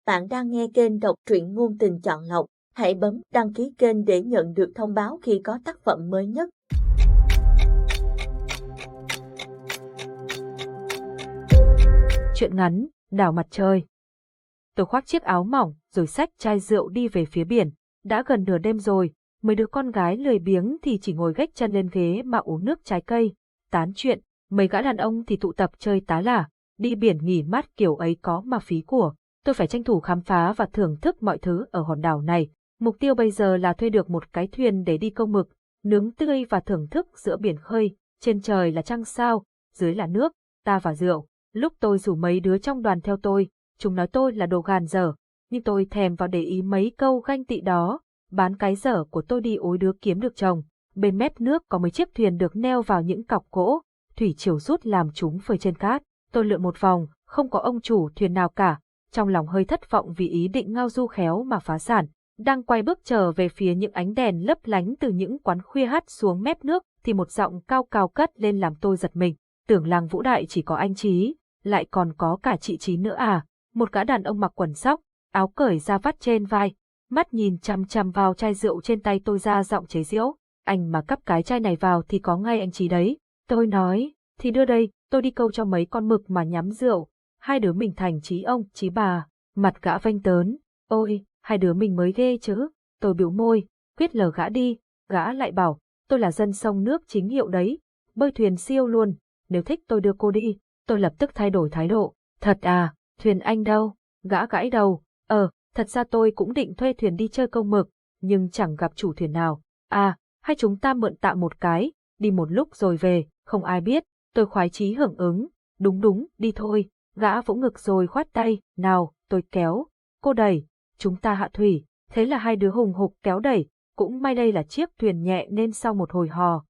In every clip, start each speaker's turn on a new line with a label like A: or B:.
A: Bạn đang nghe kênh đọc truyện ngôn tình chọn lọc. Hãy bấm đăng ký kênh để nhận được thông báo khi có tác phẩm mới nhất.
B: Chuyện ngắn, đảo mặt trời. Tôi khoác chiếc áo mỏng rồi xách chai rượu đi về phía biển. Đã gần nửa đêm rồi, mấy đứa con gái lười biếng thì chỉ ngồi gách chân lên ghế mà uống nước trái cây, tán chuyện. Mấy gã đàn ông thì tụ tập chơi tá lả, đi biển nghỉ mát kiểu ấy có mà phí của. Tôi phải tranh thủ khám phá và thưởng thức mọi thứ ở hòn đảo này. Mục tiêu bây giờ là thuê được một cái thuyền để đi câu mực, nướng tươi và thưởng thức giữa biển khơi. Trên trời là trăng sao, dưới là nước, ta và rượu. Lúc tôi rủ mấy đứa trong đoàn theo tôi, chúng nói tôi là đồ gàn dở, nhưng tôi thèm vào để ý mấy câu ganh tị đó. Bán cái dở của tôi đi ối đứa kiếm được chồng. Bên mép nước có mấy chiếc thuyền được neo vào những cọc gỗ, thủy triều rút làm chúng phơi trên cát. Tôi lượn một vòng, không có ông chủ thuyền nào cả, trong lòng hơi thất vọng vì ý định ngao du khéo mà phá sản. Đang quay bước trở về phía những ánh đèn lấp lánh từ những quán khuya hắt xuống mép nước thì một giọng cao cao cất lên làm tôi giật mình. Tưởng làng Vũ Đại chỉ có anh Chí, lại còn có cả chị Chí nữa à? Một gã đàn ông mặc quần sóc, áo cởi ra vắt trên vai, mắt nhìn chằm chằm vào chai rượu trên tay tôi ra giọng chế giễu. Anh mà cắp cái chai này vào thì có ngay anh Chí đấy. Tôi nói, thì đưa đây, tôi đi câu cho mấy con mực mà nhắm rượu. Hai đứa mình thành chí ông, chí bà. Mặt gã vênh tớn, ôi, hai đứa mình mới ghê chứ. Tôi bĩu môi, quyết lờ gã đi. Gã lại bảo, tôi là dân sông nước chính hiệu đấy, bơi thuyền siêu luôn, nếu thích tôi đưa cô đi. Tôi lập tức thay đổi thái độ, thật à, thuyền anh đâu? Gã gãi đầu, thật ra tôi cũng định thuê thuyền đi chơi câu mực, nhưng chẳng gặp chủ thuyền nào. À, hay chúng ta mượn tạm một cái, đi một lúc rồi về, không ai biết. Tôi khoái chí hưởng ứng, đúng, đi thôi. Gã vỗ ngực rồi khoát tay, nào, tôi kéo, cô đẩy, chúng ta hạ thủy. Thế là hai đứa hùng hục kéo đẩy, cũng may đây là chiếc thuyền nhẹ nên sau một hồi hò,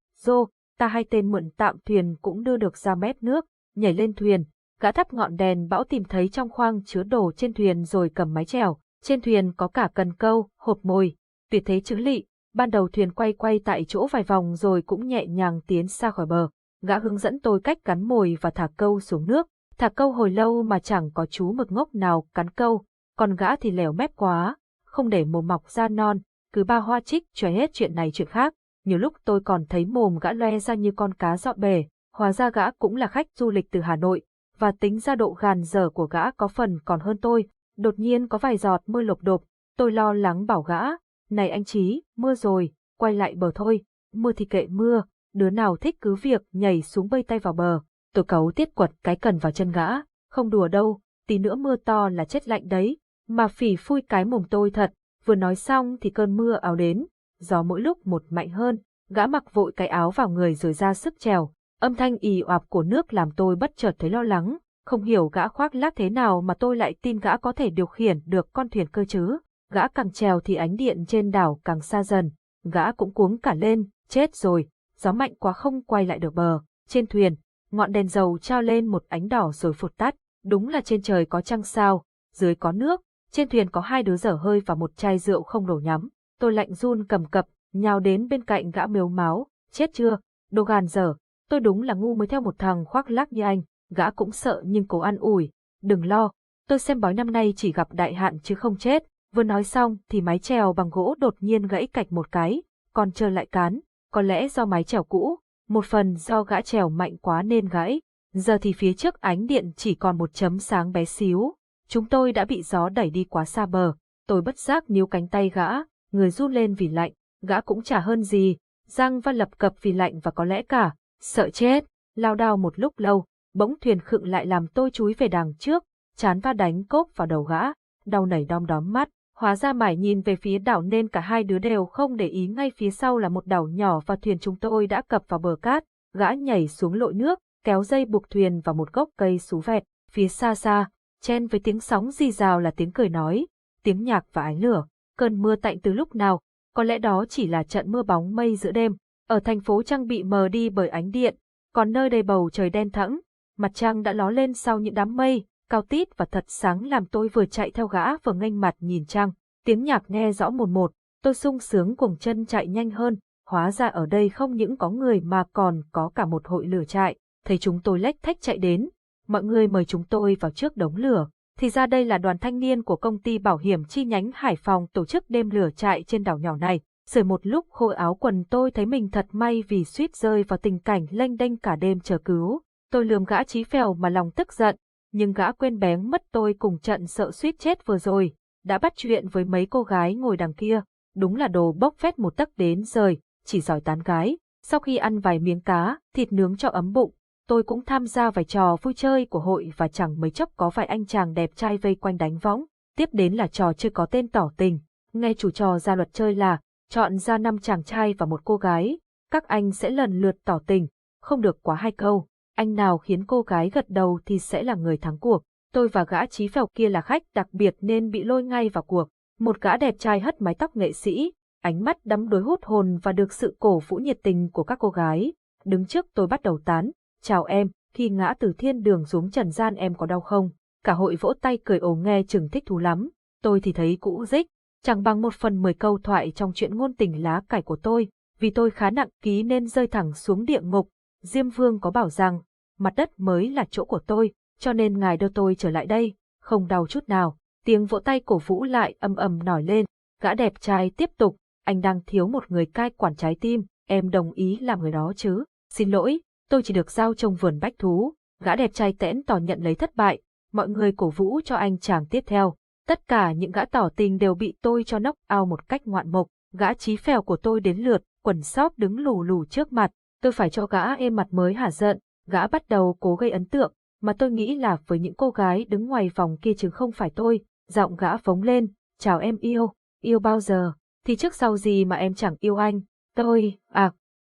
B: ta hai tên mượn tạm thuyền cũng đưa được ra mép nước, nhảy lên thuyền. Gã thắp ngọn đèn bão tìm thấy trong khoang chứa đồ trên thuyền rồi cầm mái chèo. Trên thuyền có cả cần câu, hộp mồi, tuyệt thế chứ lị. Ban đầu thuyền quay tại chỗ vài vòng rồi cũng nhẹ nhàng tiến xa khỏi bờ. Gã hướng dẫn tôi cách cắn mồi và thả câu xuống nước. Thả câu hồi lâu mà chẳng có chú mực ngốc nào cắn câu, còn gã thì lèo mép quá, không để mồm mọc ra non, cứ ba hoa trích choé hết chuyện này chuyện khác. Nhiều lúc tôi còn thấy mồm gã loe ra như con cá dọn bể, hóa ra gã cũng là khách du lịch từ Hà Nội, và tính ra độ gàn dở của gã có phần còn hơn tôi. Đột nhiên có vài giọt mưa lộp độp, tôi lo lắng bảo gã, này anh Chí, mưa rồi, quay lại bờ thôi. Mưa thì kệ mưa, đứa nào thích cứ việc nhảy xuống bơi tay vào bờ. Tôi cáu tiết quật cái cần vào chân gã, không đùa đâu, tí nữa mưa to là chết lạnh đấy, mà phỉ phui cái mồm tôi thật. Vừa nói xong thì cơn mưa ào đến, gió mỗi lúc một mạnh hơn, gã mặc vội cái áo vào người rồi ra sức chèo. Âm thanh ì oạp của nước làm tôi bất chợt thấy lo lắng, không hiểu gã khoác lác thế nào mà tôi lại tin gã có thể điều khiển được con thuyền cơ chứ. Gã càng chèo thì ánh điện trên đảo càng xa dần, gã cũng cuống cả lên, chết rồi, gió mạnh quá không quay lại được bờ. Trên thuyền, ngọn đèn dầu trao lên một ánh đỏ rồi phụt tắt, đúng là trên trời có trăng sao, dưới có nước, trên thuyền có hai đứa dở hơi và một chai rượu không đổ nhắm. Tôi lạnh run cầm cập, nhào đến bên cạnh gã mếu máo, chết chưa, đồ gàn dở, tôi đúng là ngu mới theo một thằng khoác lác như anh. Gã cũng sợ nhưng cố an ủi, đừng lo, tôi xem bói năm nay chỉ gặp đại hạn chứ không chết. Vừa nói xong thì mái chèo bằng gỗ đột nhiên gãy cạch một cái, còn trơ lại cán, có lẽ do mái chèo cũ, một phần do gã chèo mạnh quá nên gãy. Giờ thì phía trước ánh điện chỉ còn một chấm sáng bé xíu, chúng tôi đã bị gió đẩy đi quá xa bờ. Tôi bất giác níu cánh tay gã, người run lên vì lạnh, gã cũng chả hơn gì, răng va lập cập vì lạnh và có lẽ cả sợ chết. Lao đao một lúc lâu, bỗng thuyền khựng lại làm tôi chúi về đằng trước, chán va đánh cốp vào đầu gã, đau nảy đom đóm mắt. Hóa ra mải nhìn về phía đảo nên cả hai đứa đều không để ý ngay phía sau là một đảo nhỏ và thuyền chúng tôi đã cập vào bờ cát. Gã nhảy xuống lội nước, kéo dây buộc thuyền vào một gốc cây xú vẹt. Phía xa xa, chen với tiếng sóng rì rào là tiếng cười nói, tiếng nhạc và ánh lửa. Cơn mưa tạnh từ lúc nào? Có lẽ đó chỉ là trận mưa bóng mây giữa đêm. Ở thành phố trăng bị mờ đi bởi ánh điện, còn nơi đây bầu trời đen thẫm, mặt trăng đã ló lên sau những đám mây, cao tít và thật sáng làm tôi vừa chạy theo gã vừa nghênh mặt nhìn trăng. Tiếng nhạc nghe rõ mồn một, tôi sung sướng cuồng chân chạy nhanh hơn. Hóa ra ở đây không những có người mà còn có cả một hội lửa trại. Thấy chúng tôi lếch thếch chạy đến, mọi người mời chúng tôi vào trước đống lửa. Thì ra đây là đoàn thanh niên của công ty bảo hiểm chi nhánh Hải Phòng tổ chức đêm lửa trại trên đảo nhỏ này. Sưởi một lúc khô áo quần tôi thấy mình thật may vì suýt rơi vào tình cảnh lênh đênh cả đêm chờ cứu. Tôi lườm gã Chí Phèo mà lòng tức giận, nhưng gã quên bén mất tôi cùng trận sợ suýt chết vừa rồi, đã bắt chuyện với mấy cô gái ngồi đằng kia. Đúng là đồ bốc phét một tấc đến rời, chỉ giỏi tán gái. Sau khi ăn vài miếng cá, thịt nướng cho ấm bụng, tôi cũng tham gia vài trò vui chơi của hội và chẳng mấy chốc có vài anh chàng đẹp trai vây quanh đánh võng. Tiếp đến là trò chơi có tên tỏ tình. Nghe chủ trò ra luật chơi là chọn ra 5 chàng trai và một cô gái, các anh sẽ lần lượt tỏ tình, không được quá 2 câu. Anh nào khiến cô gái gật đầu thì sẽ là người thắng cuộc. Tôi và gã Chí Phèo kia là khách đặc biệt nên bị lôi ngay vào cuộc. Một gã đẹp trai hất mái tóc nghệ sĩ, ánh mắt đắm đuối hút hồn và được sự cổ vũ nhiệt tình của các cô gái. Đứng trước tôi bắt đầu tán, chào em, khi ngã từ thiên đường xuống trần gian em có đau không? Cả hội vỗ tay cười ồ nghe chừng thích thú lắm. Tôi thì thấy cũ rích, chẳng bằng 1/10 câu thoại trong chuyện ngôn tình lá cải của tôi. Vì tôi khá nặng ký nên rơi thẳng xuống địa ngục. Diêm Vương có bảo rằng, mặt đất mới là chỗ của tôi, cho nên ngài đưa tôi trở lại đây, không đau chút nào. Tiếng vỗ tay cổ vũ lại ầm ầm nổi lên. Gã đẹp trai tiếp tục, anh đang thiếu một người cai quản trái tim, em đồng ý làm người đó chứ? Xin lỗi, tôi chỉ được giao trông vườn bách thú. Gã đẹp trai tẽn tỏ nhận lấy thất bại, mọi người cổ vũ cho anh chàng tiếp theo. Tất cả những gã tỏ tình đều bị tôi cho knock out một cách ngoạn mục. Gã Chí Phèo của tôi đến lượt, quần sóp đứng lù lù trước mặt, tôi phải cho gã êm mặt mới hả giận. Gã bắt đầu cố gây ấn tượng, mà tôi nghĩ là với những cô gái đứng ngoài vòng kia chứ không phải tôi. Giọng gã phóng lên, chào em yêu, yêu bao giờ, thì trước sau gì mà em chẳng yêu anh.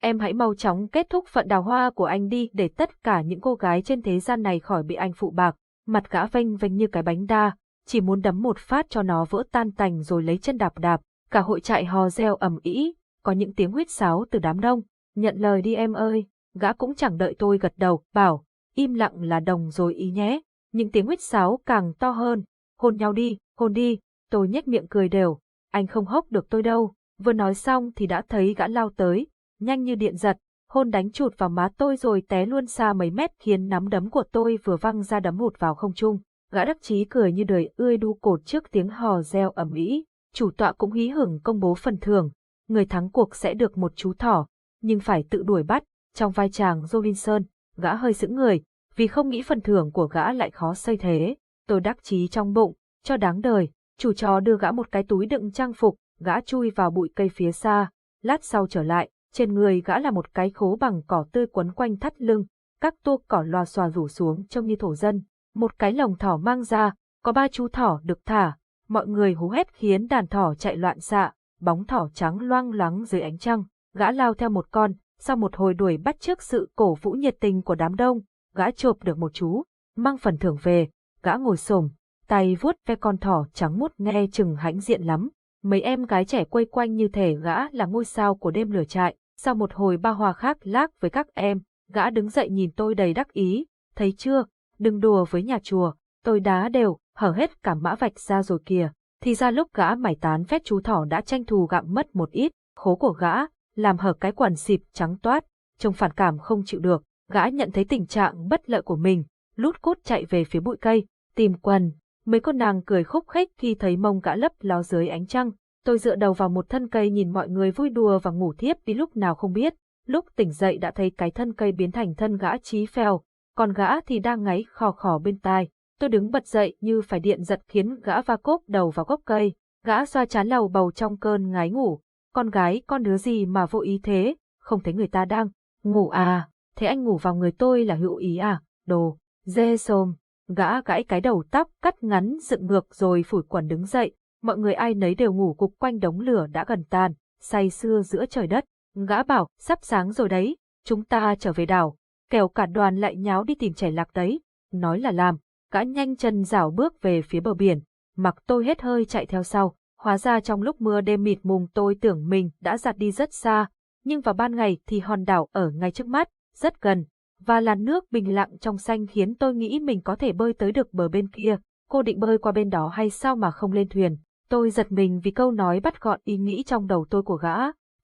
B: Em hãy mau chóng kết thúc phận đào hoa của anh đi để tất cả những cô gái trên thế gian này khỏi bị anh phụ bạc. Mặt gã vênh vênh như cái bánh đa, chỉ muốn đấm một phát cho nó vỡ tan tành rồi lấy chân đạp đạp. Cả hội trại hò reo ầm ĩ, có những tiếng huýt sáo từ đám đông. Nhận lời đi em ơi, gã cũng chẳng đợi tôi gật đầu, bảo, im lặng là đồng rồi ý nhé. Những tiếng huýt sáo càng to hơn, hôn nhau đi, hôn đi, tôi nhếch miệng cười đều, anh không hốc được tôi đâu. Vừa nói xong thì đã thấy gã lao tới, nhanh như điện giật, hôn đánh chụt vào má tôi rồi té luôn xa mấy mét khiến nắm đấm của tôi vừa văng ra đấm hụt vào không trung. Gã đắc chí cười như đời ươi đu cột trước tiếng hò reo ầm ĩ. Chủ tọa cũng hí hửng công bố phần thưởng, người thắng cuộc sẽ được một chú thỏ, nhưng phải tự đuổi bắt. Trong vai chàng Robinson, gã hơi sững người, vì không nghĩ phần thưởng của gã lại khó xây thế. Tôi đắc chí trong bụng, cho đáng đời. Chủ trò đưa gã một cái túi đựng trang phục, gã chui vào bụi cây phía xa. Lát sau trở lại, trên người gã là một cái khố bằng cỏ tươi quấn quanh thắt lưng, các tua cỏ loà xòa rủ xuống trông như thổ dân. Một cái lồng thỏ mang ra, có 3 chú thỏ được thả, mọi người hú hét khiến đàn thỏ chạy loạn xạ, bóng thỏ trắng loang loáng dưới ánh trăng. Gã lao theo một con, sau một hồi đuổi bắt trước sự cổ vũ nhiệt tình của đám đông, gã chộp được một chú, mang phần thưởng về, gã ngồi xổm, tay vuốt ve con thỏ trắng muốt nghe chừng hãnh diện lắm. Mấy em gái trẻ quây quanh như thể gã là ngôi sao của đêm lửa trại. Sau một hồi ba hoa khác lác với các em, gã đứng dậy nhìn tôi đầy đắc ý, thấy chưa, đừng đùa với nhà chùa, tôi đá đều, hở hết cả mã vạch ra rồi kìa. Thì ra lúc gã mải tán phét chú thỏ đã tranh thủ gặm mất một ít khố của gã, làm hở cái quần xịp trắng toát, trông phản cảm không chịu được. Gã nhận thấy tình trạng bất lợi của mình, lút cút chạy về phía bụi cây, tìm quần. Mấy con nàng cười khúc khích khi thấy mông gã lấp ló dưới ánh trăng. Tôi dựa đầu vào một thân cây nhìn mọi người vui đùa và ngủ thiếp đi lúc nào không biết. Lúc tỉnh dậy đã thấy cái thân cây biến thành thân gã Chí Phèo, còn gã thì đang ngáy khò khò bên tai. Tôi đứng bật dậy như phải điện giật khiến gã va cốp đầu vào gốc cây. Gã xoa trán lầu bầu trong cơn ngái ngủ. Con gái, con đứa gì mà vô ý thế, không thấy người ta đang ngủ à, thế anh ngủ vào người tôi là hữu ý à, đồ, dê xồm. Gã gãi cái đầu tóc cắt ngắn dựng ngược rồi phủi quần đứng dậy. Mọi người ai nấy đều ngủ gục quanh đống lửa đã gần tàn, say sưa giữa trời đất. Gã bảo, sắp sáng rồi đấy, chúng ta trở về đảo, kẻo cả đoàn lại nháo đi tìm trẻ lạc đấy. Nói là làm, gã nhanh chân rảo bước về phía bờ biển, mặc tôi hết hơi chạy theo sau. Hóa ra trong lúc mưa đêm mịt mùng tôi tưởng mình đã giạt đi rất xa, nhưng vào ban ngày thì hòn đảo ở ngay trước mắt, rất gần, và làn nước bình lặng trong xanh khiến tôi nghĩ mình có thể bơi tới được bờ bên kia. Cô định bơi qua bên đó hay sao mà không lên thuyền? Tôi giật mình vì câu nói bắt gọn ý nghĩ trong đầu tôi của gã.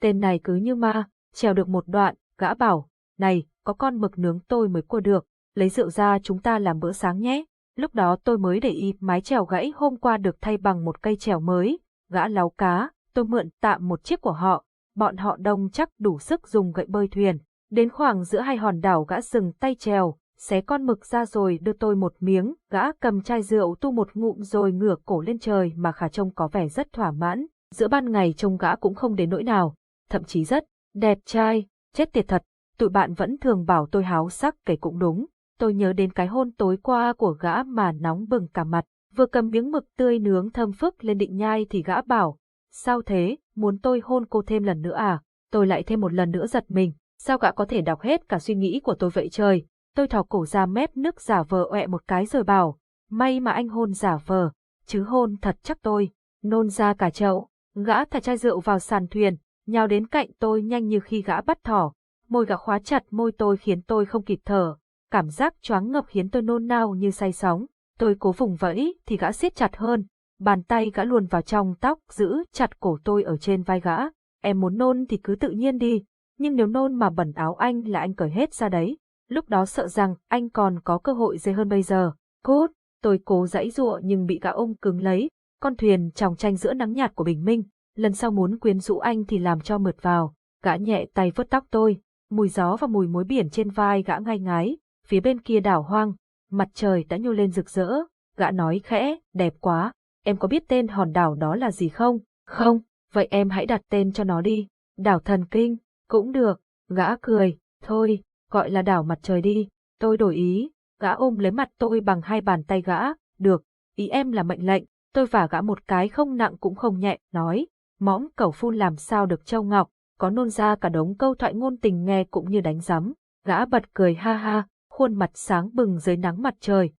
B: Tên này cứ như ma. Trèo được một đoạn, gã bảo, này, có con mực nướng tôi mới cua được, lấy rượu ra chúng ta làm bữa sáng nhé. Lúc đó tôi mới để ý mái chèo gãy hôm qua được thay bằng một cây chèo mới, gã láu cá, tôi mượn tạm một chiếc của họ, bọn họ đông chắc đủ sức dùng gậy bơi thuyền. Đến khoảng giữa hai hòn đảo gã dừng tay chèo, xé con mực ra rồi đưa tôi một miếng, gã cầm chai rượu tu một ngụm rồi ngửa cổ lên trời mà khả trông có vẻ rất thỏa mãn. Giữa ban ngày trông gã cũng không đến nỗi nào, thậm chí rất đẹp trai, chết tiệt thật. Tụi bạn vẫn thường bảo tôi háo sắc, kể cũng đúng. Tôi nhớ đến cái hôn tối qua của gã mà nóng bừng cả mặt, vừa cầm miếng mực tươi nướng thơm phức lên định nhai thì gã bảo, sao thế, muốn tôi hôn cô thêm lần nữa à? Tôi lại thêm một lần nữa giật mình, sao gã có thể đọc hết cả suy nghĩ của tôi vậy trời? Tôi thò cổ ra mép nước giả vờ ọe một cái rồi bảo, may mà anh hôn giả vờ, chứ hôn thật chắc tôi nôn ra cả chậu. Gã thả chai rượu vào sàn thuyền, nhào đến cạnh tôi nhanh như khi gã bắt thỏ. Môi gã khóa chặt môi tôi khiến tôi không kịp thở, cảm giác choáng ngợp khiến tôi nôn nao như say sóng. Tôi cố vùng vẫy thì gã siết chặt hơn, bàn tay gã luồn vào trong tóc giữ chặt cổ tôi ở trên vai gã. Em muốn nôn thì cứ tự nhiên đi, nhưng nếu nôn mà bẩn áo anh là anh cởi hết ra đấy. Lúc đó sợ rằng anh còn có cơ hội dễ hơn bây giờ. Cút, tôi cố giãy giụa nhưng bị gã ôm cứng lấy. Con thuyền chòng chanh giữa nắng nhạt của bình minh, lần sau muốn quyến rũ anh thì làm cho mượt vào. Gã nhẹ tay vuốt tóc tôi, mùi gió và mùi muối biển trên vai gã ngai ngái. Phía bên kia đảo hoang, mặt trời đã nhô lên rực rỡ. Gã nói khẽ, đẹp quá, em có biết tên hòn đảo đó là gì không? Không, vậy em hãy đặt tên cho nó đi. Đảo Thần Kinh, cũng được. Gã cười, thôi, gọi là đảo mặt trời đi. Tôi đổi ý, gã ôm lấy mặt tôi bằng hai bàn tay gã, được, ý em là mệnh lệnh. Tôi vả gã một cái không nặng cũng không nhẹ, nói, mõm cẩu phun làm sao được châu ngọc, có nôn ra cả đống câu thoại ngôn tình nghe cũng như đánh rắm. Gã bật cười ha ha, khuôn mặt sáng bừng dưới nắng mặt trời,